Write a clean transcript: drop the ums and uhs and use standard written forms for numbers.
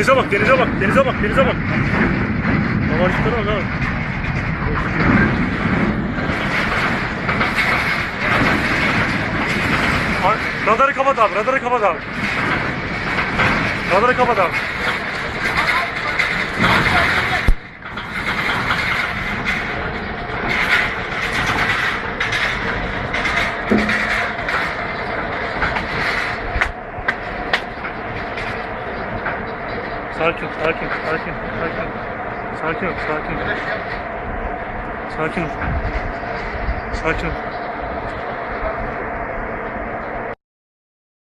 Denize bak, denize bak, denize bak, denize bak. Havacıklara bak abi. Radarı kapat abi, radarı kapat abi. Radarı kapat abi. Sakin, sakin, sakin, sakin. Sakin ol, sakin. Sakin ol. Sakin ol.